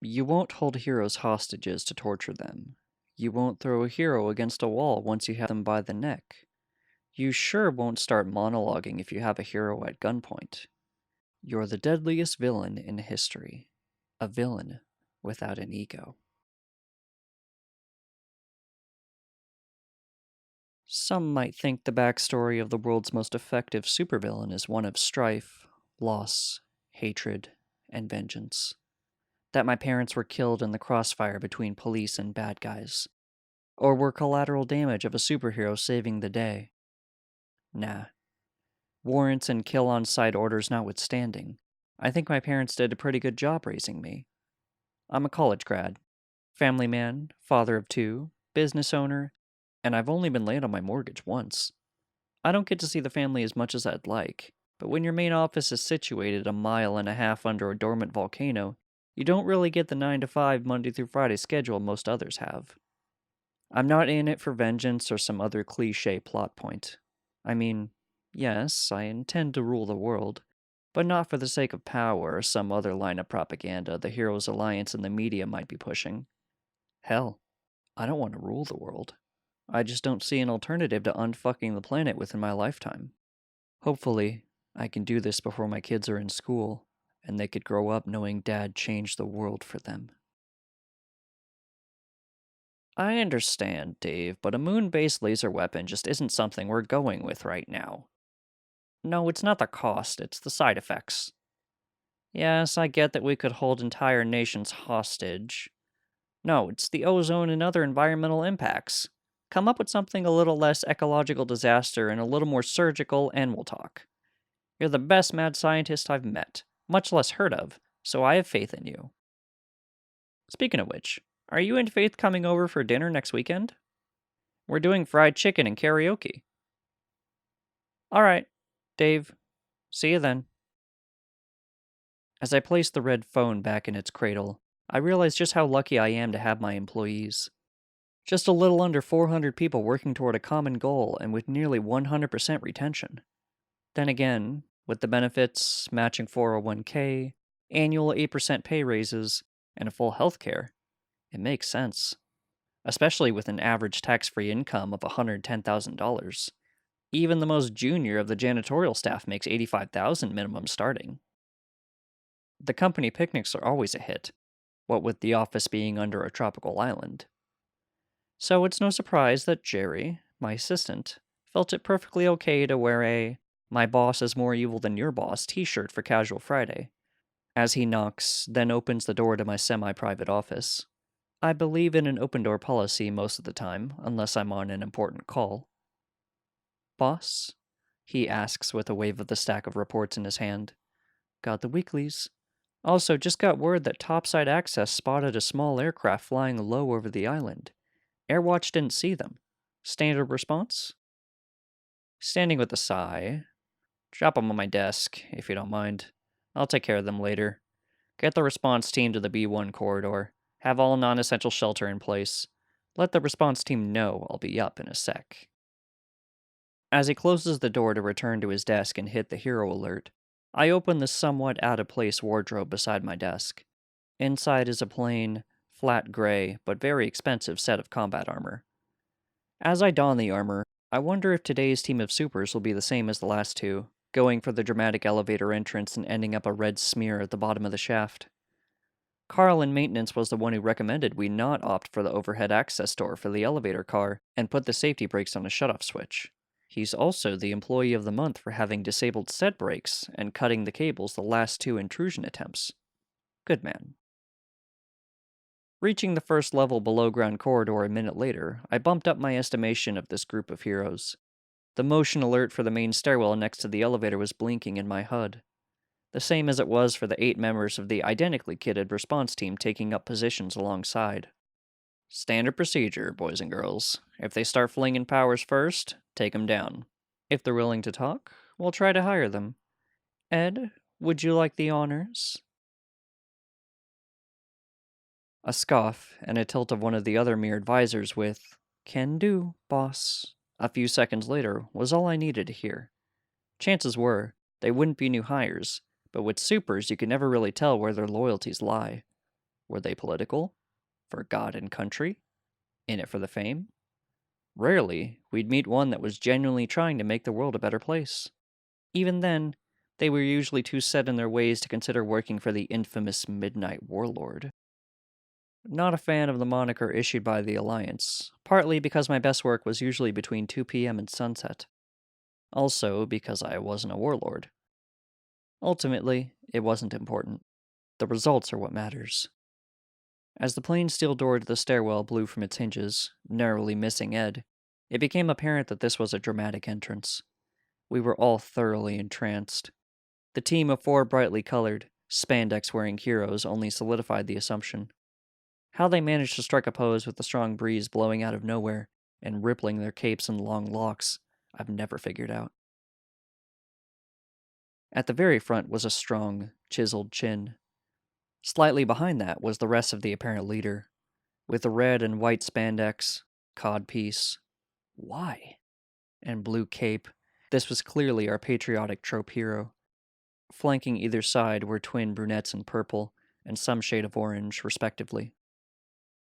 You won't hold heroes hostages to torture them. You won't throw a hero against a wall once you have them by the neck. You sure won't start monologuing if you have a hero at gunpoint. You're the deadliest villain in history. A villain without an ego. Some might think the backstory of the world's most effective supervillain is one of strife, loss, hatred, and vengeance. That my parents were killed in the crossfire between police and bad guys, or were collateral damage of a superhero saving the day. Nah. Warrants and kill on sight orders notwithstanding, I think my parents did a pretty good job raising me. I'm a college grad, family man, father of two, business owner, and I've only been late on my mortgage once. I don't get to see the family as much as I'd like, but when your main office is situated a mile and a half under a dormant volcano, you don't really get the 9 to 5 Monday through Friday schedule most others have. I'm not in it for vengeance or some other cliche plot point. I mean, yes, I intend to rule the world, but not for the sake of power or some other line of propaganda the Heroes Alliance and the media might be pushing. Hell, I don't want to rule the world. I just don't see an alternative to unfucking the planet within my lifetime. Hopefully, I can do this before my kids are in school, and they could grow up knowing Dad changed the world for them. I understand, Dave, but a moon-based laser weapon just isn't something we're going with right now. No, it's not the cost, it's the side effects. Yes, I get that we could hold entire nations hostage. No, it's the ozone and other environmental impacts. Come up with something a little less ecological disaster and a little more surgical, and we'll talk. You're the best mad scientist I've met, much less heard of, so I have faith in you. Speaking of which, are you and Faith coming over for dinner next weekend? We're doing fried chicken and karaoke. Alright, Dave. See you then. As I place the red phone back in its cradle, I realize just how lucky I am to have my employees. Just a little under 400 people working toward a common goal and with nearly 100% retention. Then again, with the benefits, matching 401k, annual 8% pay raises, and a full healthcare, it makes sense. Especially with an average tax-free income of $110,000. Even the most junior of the janitorial staff makes $85,000 minimum starting. The company picnics are always a hit, what with the office being under a tropical island. So it's no surprise that Jerry, my assistant, felt it perfectly okay to wear a "My boss is more evil than your boss" t-shirt for Casual Friday, as he knocks, then opens the door to my semi-private office. I believe in an open-door policy most of the time, unless I'm on an important call. "Boss?" he asks with a wave of the stack of reports in his hand. "Got the weeklies. Also, just got word that Topside Access spotted a small aircraft flying low over the island. Airwatch didn't see them. Standard response?" Standing with a sigh. "Drop them on my desk, if you don't mind. I'll take care of them later. Get the response team to the B1 corridor. Have all non-essential shelter in place. Let the response team know I'll be up in a sec." As he closes the door to return to his desk and hit the hero alert, I open the somewhat out-of-place wardrobe beside my desk. Inside is a plain, flat gray, but very expensive set of combat armor. As I don the armor, I wonder if today's team of supers will be the same as the last two, going for the dramatic elevator entrance and ending up a red smear at the bottom of the shaft. Carl in maintenance was the one who recommended we not opt for the overhead access door for the elevator car and put the safety brakes on a shutoff switch. He's also the employee of the month for having disabled set brakes and cutting the cables the last two intrusion attempts. Good man. Reaching the first level below ground corridor a minute later, I bumped up my estimation of this group of heroes. The motion alert for the main stairwell next to the elevator was blinking in my HUD. The same as it was for the 8 members of the identically kitted response team taking up positions alongside. Standard procedure, boys and girls. If they start flinging powers first, take them down. If they're willing to talk, we'll try to hire them. Ed, would you like the honors? A scoff and a tilt of one of the other mere advisors with, "Can do, boss," a few seconds later was all I needed to hear. Chances were, they wouldn't be new hires, but with supers you could never really tell where their loyalties lie. Were they political? For God and country? In it for the fame? Rarely, we'd meet one that was genuinely trying to make the world a better place. Even then, they were usually too set in their ways to consider working for the infamous Midnight Warlord. Not a fan of the moniker issued by the Alliance, partly because my best work was usually between 2 p.m. and sunset. Also because I wasn't a warlord. Ultimately, it wasn't important. The results are what matters. As the plain steel door to the stairwell blew from its hinges, narrowly missing Ed, it became apparent that this was a dramatic entrance. We were all thoroughly entranced. The team of 4 brightly colored, spandex-wearing heroes only solidified the assumption. How they managed to strike a pose with the strong breeze blowing out of nowhere and rippling their capes and long locks, I've never figured out. At the very front was a strong, chiseled chin. Slightly behind that was the rest of the apparent leader, with the red and white spandex, codpiece, why? And blue cape. This was clearly our patriotic trope hero. Flanking either side were twin brunettes in purple and some shade of orange, respectively.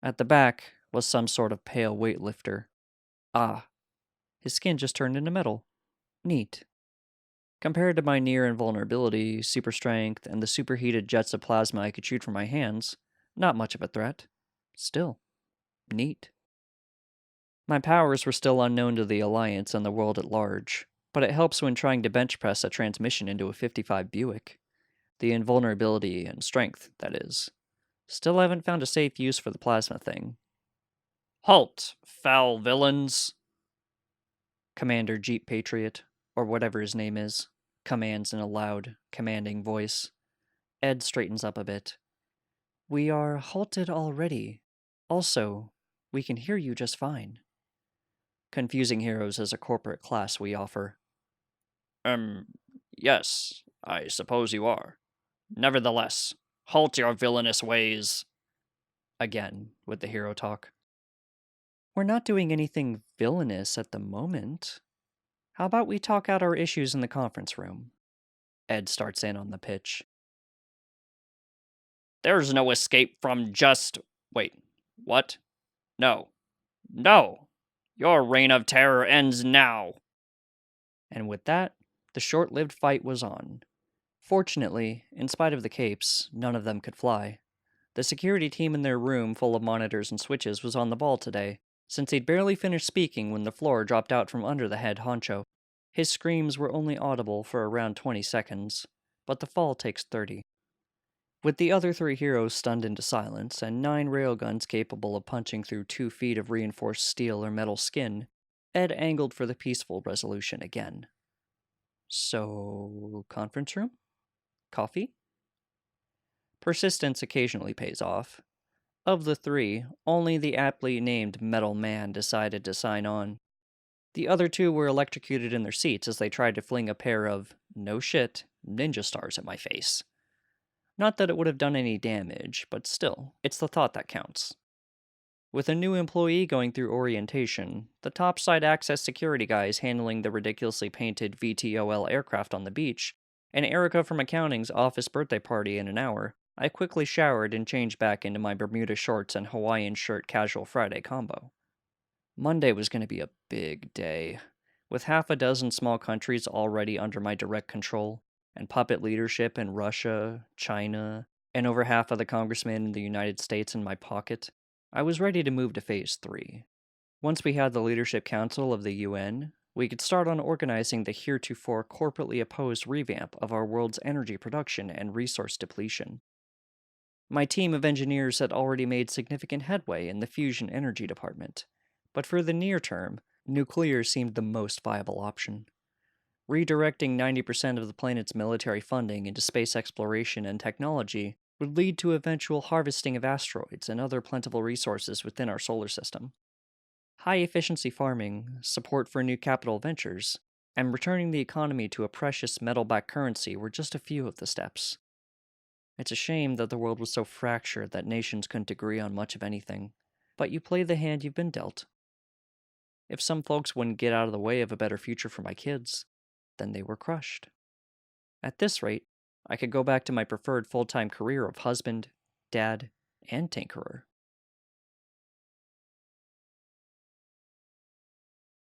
At the back was some sort of pale weightlifter. Ah, his skin just turned into metal. Neat. Compared to my near invulnerability, super strength, and the superheated jets of plasma I could shoot from my hands, not much of a threat. Still, neat. My powers were still unknown to the Alliance and the world at large, but it helps when trying to bench press a transmission into a 55 Buick. The invulnerability and strength, that is. Still haven't found a safe use for the plasma thing. Halt, foul villains! Commander Jeep Patriot, or whatever his name is, commands in a loud, commanding voice. Ed straightens up a bit. We are halted already. Also, we can hear you just fine. Confusing heroes is a corporate class we offer. Yes, I suppose you are. Nevertheless, halt your villainous ways. Again, with the hero talk. We're not doing anything villainous at the moment. How about we talk out our issues in the conference room? Ed starts in on the pitch. There's no escape from just... Wait, what? No. No! Your reign of terror ends now! And with that, the short-lived fight was on. Fortunately, in spite of the capes, none of them could fly. The security team in their room full of monitors and switches was on the ball today, since he'd barely finished speaking when the floor dropped out from under the head honcho. His screams were only audible for around 20 seconds, but the fall takes 30. With the other 3 heroes stunned into silence, and 9 railguns capable of punching through 2 feet of reinforced steel or metal skin, Ed angled for the peaceful resolution again. So, conference room? Coffee? Persistence occasionally pays off. Of the 3, only the aptly named Metal Man decided to sign on. The other 2 were electrocuted in their seats as they tried to fling a pair of, no shit, ninja stars at my face. Not that it would have done any damage, but still, it's the thought that counts. With a new employee going through orientation, the topside access security guys handling the ridiculously painted VTOL aircraft on the beach, and Erica from accounting's office birthday party in an hour, I quickly showered and changed back into my Bermuda shorts and Hawaiian shirt casual Friday combo. Monday was going to be a big day, with half a dozen small countries already under my direct control, and puppet leadership in Russia, China, and over half of the congressmen in the United States in my pocket. I was ready to move to Phase 3. Once we had the Leadership Council of the UN, we could start on organizing the heretofore corporately opposed revamp of our world's energy production and resource depletion. My team of engineers had already made significant headway in the fusion energy department, but for the near term, nuclear seemed the most viable option. Redirecting 90% of the planet's military funding into space exploration and technology would lead to eventual harvesting of asteroids and other plentiful resources within our solar system. High-efficiency farming, support for new capital ventures, and returning the economy to a precious metal-backed currency were just a few of the steps. It's a shame that the world was so fractured that nations couldn't agree on much of anything, but you play the hand you've been dealt. If some folks wouldn't get out of the way of a better future for my kids, then they were crushed. At this rate, I could go back to my preferred full-time career of husband, dad, and tinkerer.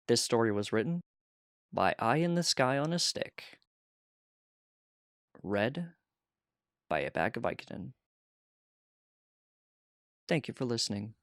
This story was written by Eye in the Sky on a Stick. Read by a bag of Vicodin. Thank you for listening.